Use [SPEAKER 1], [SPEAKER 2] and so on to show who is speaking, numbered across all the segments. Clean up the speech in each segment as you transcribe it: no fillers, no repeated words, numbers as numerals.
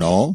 [SPEAKER 1] 9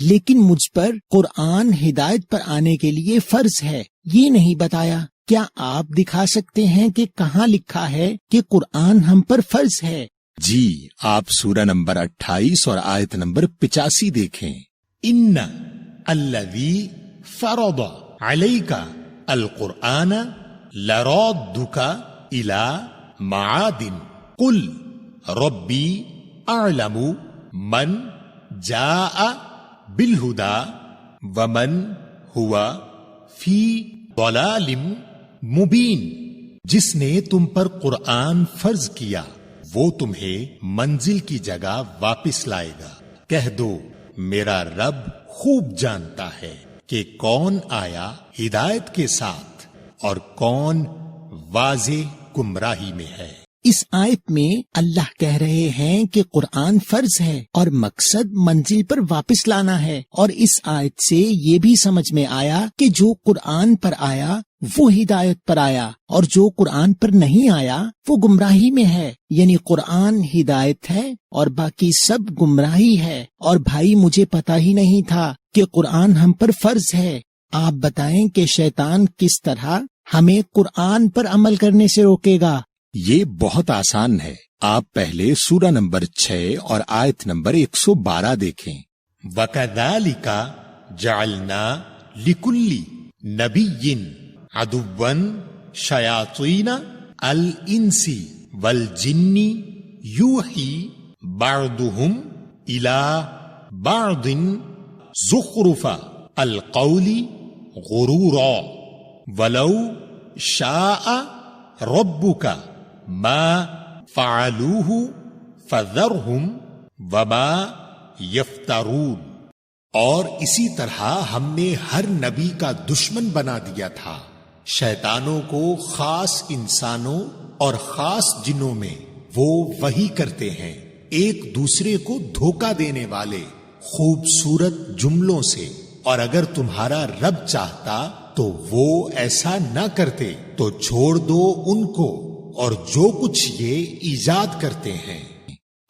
[SPEAKER 2] لیکن مجھ پر قرآن ہدایت پر آنے کے لیے فرض ہے، یہ نہیں بتایا۔ کیا آپ دکھا سکتے ہیں کہ کہاں لکھا ہے کہ قرآن ہم پر فرض ہے؟
[SPEAKER 1] جی، آپ سورہ نمبر 28 اور آیت نمبر 85 دیکھیں۔ ان الذی فرض علیک القرآن لرادک الی معاد قل ربی اعلم من جاء بالہدی ومن ہوا فی ضلال مبین۔ جس نے تم پر قرآن فرض کیا وہ تمہیں منزل کی جگہ واپس لائے گا۔ کہہ دو میرا رب خوب جانتا ہے کہ کون آیا ہدایت کے ساتھ اور کون واضح گمراہی میں ہے۔
[SPEAKER 2] اس آیت میں اللہ کہہ رہے ہیں کہ قرآن فرض ہے اور مقصد منزل پر واپس لانا ہے، اور اس آیت سے یہ بھی سمجھ میں آیا کہ جو قرآن پر آیا وہ ہدایت پر آیا، اور جو قرآن پر نہیں آیا وہ گمراہی میں ہے، یعنی قرآن ہدایت ہے اور باقی سب گمراہی ہے۔ اور بھائی، مجھے پتا ہی نہیں تھا کہ قرآن ہم پر فرض ہے۔ آپ بتائیں کہ شیطان کس طرح ہمیں قرآن پر عمل کرنے سے روکے گا؟
[SPEAKER 1] یہ بہت آسان ہے۔ آپ پہلے سورہ نمبر 6 اور آیت نمبر 112 دیکھیں۔ وَكَذَلِكَ جَعَلْنَا لِكُلِّ نَبِيٍّ عَدُوًّا شَيَاطِينَ الْإِنسِ وَالْجِنِّ يُوحِي بَعْضُهُمْ إِلَى بَعْضٍ زُخْرُفَ الْقَوْلِ غُرُورًا وَلَوْ شَاءَ رَبُّكَ ما فعلوه فذرهم وما یفترون۔ اور اسی طرح ہم نے ہر نبی کا دشمن بنا دیا تھا، شیطانوں کو خاص انسانوں اور خاص جنوں میں۔ وہ وہی کرتے ہیں ایک دوسرے کو دھوکہ دینے والے خوبصورت جملوں سے، اور اگر تمہارا رب چاہتا تو وہ ایسا نہ کرتے، تو چھوڑ دو ان کو اور جو کچھ یہ ایجاد کرتے ہیں۔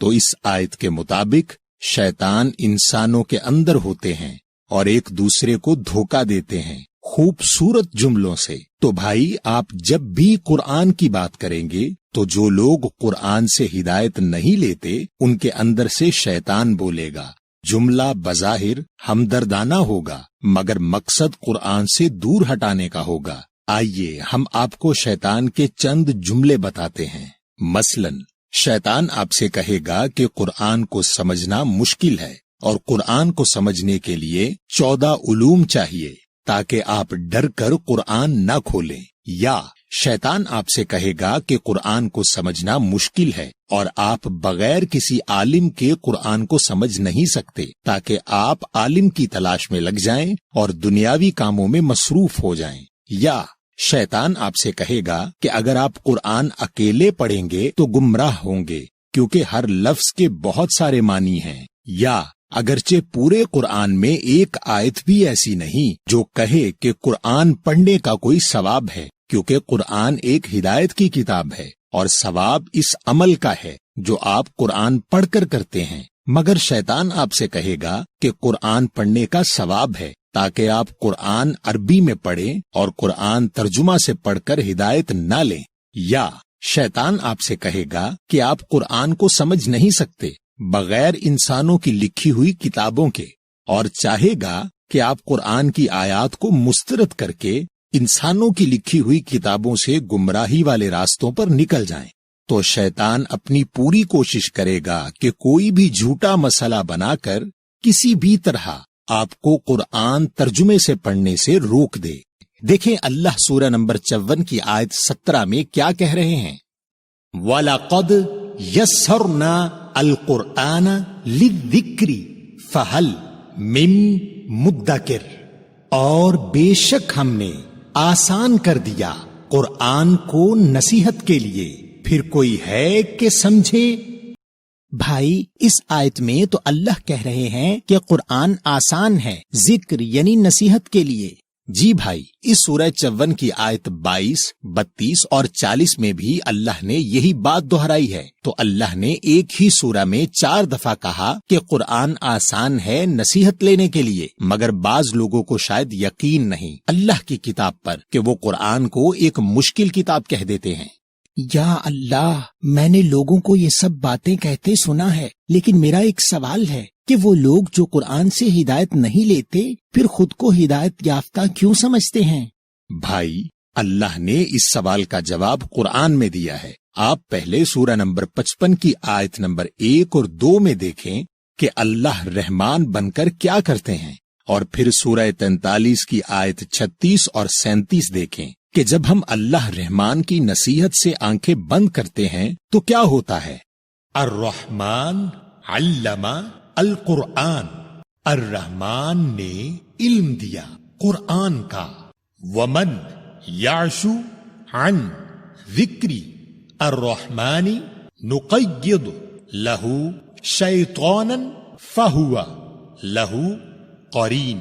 [SPEAKER 1] تو اس آیت کے مطابق شیطان انسانوں کے اندر ہوتے ہیں اور ایک دوسرے کو دھوکہ دیتے ہیں خوبصورت جملوں سے۔ تو بھائی، آپ جب بھی قرآن کی بات کریں گے تو جو لوگ قرآن سے ہدایت نہیں لیتے ان کے اندر سے شیطان بولے گا۔ جملہ بظاہر ہمدردانہ ہوگا مگر مقصد قرآن سے دور ہٹانے کا ہوگا۔ آئیے ہم آپ کو شیطان کے چند جملے بتاتے ہیں۔ مثلا شیطان آپ سے کہے گا کہ قرآن کو سمجھنا مشکل ہے اور قرآن کو سمجھنے کے لیے 14 علوم چاہیے تاکہ آپ ڈر کر قرآن نہ کھولیں۔ یا شیطان آپ سے کہے گا کہ قرآن کو سمجھنا مشکل ہے اور آپ بغیر کسی عالم کے قرآن کو سمجھ نہیں سکتے تاکہ آپ عالم کی تلاش میں لگ جائیں اور دنیاوی کاموں میں مصروف ہو جائیں۔ یا شیطان آپ سے کہے گا کہ اگر آپ قرآن اکیلے پڑھیں گے تو گمراہ ہوں گے کیونکہ ہر لفظ کے بہت سارے معنی ہیں۔ یا اگرچہ پورے قرآن میں ایک آیت بھی ایسی نہیں جو کہے کہ قرآن پڑھنے کا کوئی ثواب ہے، کیونکہ قرآن ایک ہدایت کی کتاب ہے اور ثواب اس عمل کا ہے جو آپ قرآن پڑھ کر کرتے ہیں۔ مگر شیطان آپ سے کہے گا کہ قرآن پڑھنے کا ثواب ہے تاکہ آپ قرآن عربی میں پڑھیں اور قرآن ترجمہ سے پڑھ کر ہدایت نہ لیں۔ یا شیطان آپ سے کہے گا کہ آپ قرآن کو سمجھ نہیں سکتے بغیر انسانوں کی لکھی ہوئی کتابوں کے، اور چاہے گا کہ آپ قرآن کی آیات کو مسترد کر کے انسانوں کی لکھی ہوئی کتابوں سے گمراہی والے راستوں پر نکل جائیں۔ تو شیطان اپنی پوری کوشش کرے گا کہ کوئی بھی جھوٹا مسئلہ بنا کر کسی بھی طرح آپ کو قرآن ترجمے سے پڑھنے سے روک دے۔ دیکھیں اللہ سورہ نمبر 54 کی آیت 17 میں کیا کہہ رہے ہیں۔ وَلَقَدْ يَسَّرْنَا الْقُرْآنَ لِلذِّكْرِ فَهَلْ مِن مُدَّكِرٍ، اور بے شک ہم نے آسان کر دیا قرآن کو نصیحت کے لیے، پھر کوئی ہے کہ سمجھے؟ بھائی، اس آیت میں تو اللہ کہہ رہے ہیں کہ قرآن آسان ہے ذکر یعنی نصیحت کے لیے، جی بھائی، اس سورہ 54 کی آیت 22, 32 اور 40 میں بھی اللہ نے یہی بات دہرائی ہے۔ تو اللہ نے ایک ہی سورہ میں 4 دفعہ کہا کہ قرآن آسان ہے نصیحت لینے کے لیے، مگر بعض لوگوں کو شاید یقین نہیں اللہ کی کتاب پر کہ وہ قرآن کو ایک مشکل کتاب کہہ دیتے ہیں۔
[SPEAKER 2] یا اللہ، میں نے لوگوں کو یہ سب باتیں کہتے سنا ہے، لیکن میرا ایک سوال ہے کہ وہ لوگ جو قرآن سے ہدایت نہیں لیتے پھر خود کو ہدایت یافتہ کیوں سمجھتے ہیں؟
[SPEAKER 1] بھائی، اللہ نے اس سوال کا جواب قرآن میں دیا ہے۔ آپ پہلے سورہ نمبر 55 کی آیت نمبر 1 اور 2 میں دیکھیں کہ اللہ رحمان بن کر کیا کرتے ہیں، اور پھر سورہ 43 کی آیت 36 اور 37 دیکھیں کہ جب ہم اللہ رحمان کی نصیحت سے آنکھیں بند کرتے ہیں تو کیا ہوتا ہے۔ الرحمن علم القرآن، الرحمان نے علم دیا قرآن کا۔ ومن یعش عن ذکری الرحمن نقید لہ شیطانا فہو لہ قرین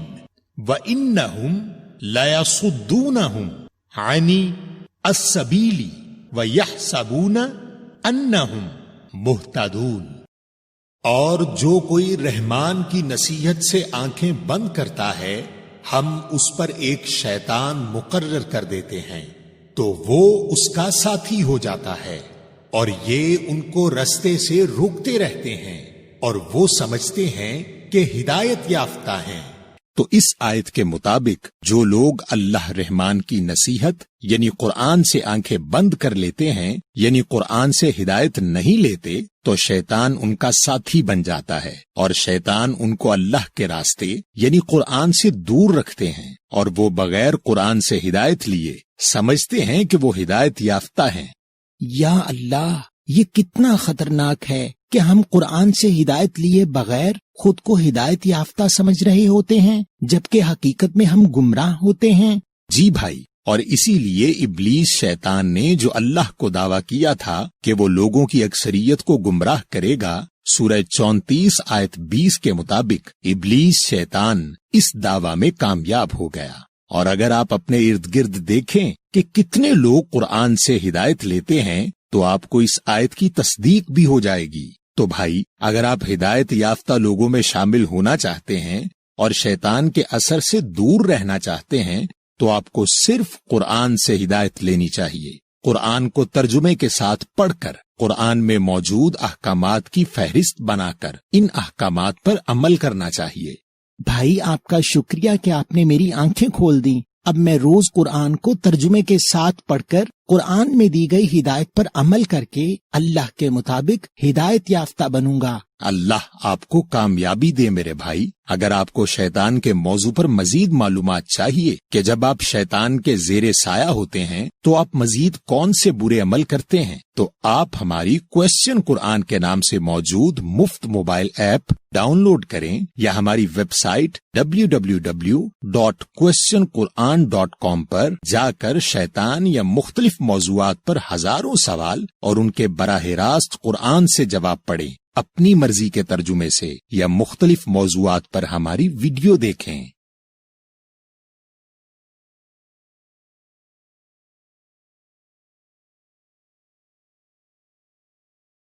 [SPEAKER 1] وانہم لیصدونہم عن السبیل ویحسبون انہم مہتدون۔ اور جو کوئی رحمان کی نصیحت سے آنکھیں بند کرتا ہے ہم اس پر ایک شیطان مقرر کر دیتے ہیں تو وہ اس کا ساتھی ہو جاتا ہے، اور یہ ان کو رستے سے روکتے رہتے ہیں، اور وہ سمجھتے ہیں کہ ہدایت یافتہ ہیں۔ تو اس آیت کے مطابق جو لوگ اللہ رحمان کی نصیحت یعنی قرآن سے آنکھیں بند کر لیتے ہیں، یعنی قرآن سے ہدایت نہیں لیتے، تو شیطان ان کا ساتھی بن جاتا ہے، اور شیطان ان کو اللہ کے راستے یعنی قرآن سے دور رکھتے ہیں، اور وہ بغیر قرآن سے ہدایت لیے سمجھتے ہیں کہ وہ ہدایت یافتہ ہیں۔
[SPEAKER 2] یا اللہ، یہ کتنا خطرناک ہے کہ ہم قرآن سے ہدایت لیے بغیر خود کو ہدایت یافتہ سمجھ رہے ہوتے ہیں، جبکہ حقیقت میں ہم گمراہ ہوتے ہیں۔
[SPEAKER 1] جی بھائی، اور اسی لیے ابلیس شیطان نے جو اللہ کو دعویٰ کیا تھا کہ وہ لوگوں کی اکثریت کو گمراہ کرے گا، سورہ 34 آیت 20 کے مطابق ابلیس شیطان اس دعویٰ میں کامیاب ہو گیا۔ اور اگر آپ اپنے ارد گرد دیکھیں کہ کتنے لوگ قرآن سے ہدایت لیتے ہیں تو آپ کو اس آیت کی تصدیق بھی ہو جائے گی۔ تو بھائی، اگر آپ ہدایت یافتہ لوگوں میں شامل ہونا چاہتے ہیں اور شیطان کے اثر سے دور رہنا چاہتے ہیں تو آپ کو صرف قرآن سے ہدایت لینی چاہیے۔ قرآن کو ترجمے کے ساتھ پڑھ کر، قرآن میں موجود احکامات کی فہرست بنا کر ان احکامات پر عمل کرنا چاہیے۔
[SPEAKER 2] بھائی، آپ کا شکریہ کہ آپ نے میری آنکھیں کھول دیں۔ اب میں روز قرآن کو ترجمے کے ساتھ پڑھ کر قرآن میں دی گئی ہدایت پر عمل کر کے اللہ کے مطابق ہدایت یافتہ بنوں گا۔
[SPEAKER 1] اللہ آپ کو کامیابی دے میرے بھائی۔ اگر آپ کو شیطان کے موضوع پر مزید معلومات چاہیے کہ جب آپ شیطان کے زیر سایہ ہوتے ہیں تو آپ مزید کون سے برے عمل کرتے ہیں، تو آپ ہماری کوسچن قرآن کے نام سے موجود مفت موبائل ایپ ڈاؤن لوڈ کریں، یا ہماری ویب سائٹ www.questionquran.com پر جا کر شیطان یا مختلف موضوعات پر ہزاروں سوال اور ان کے براہ راست قرآن سے جواب پڑھیں، اپنی مرضی کے ترجمے سے، یا مختلف موضوعات پر ہماری ویڈیو دیکھیں۔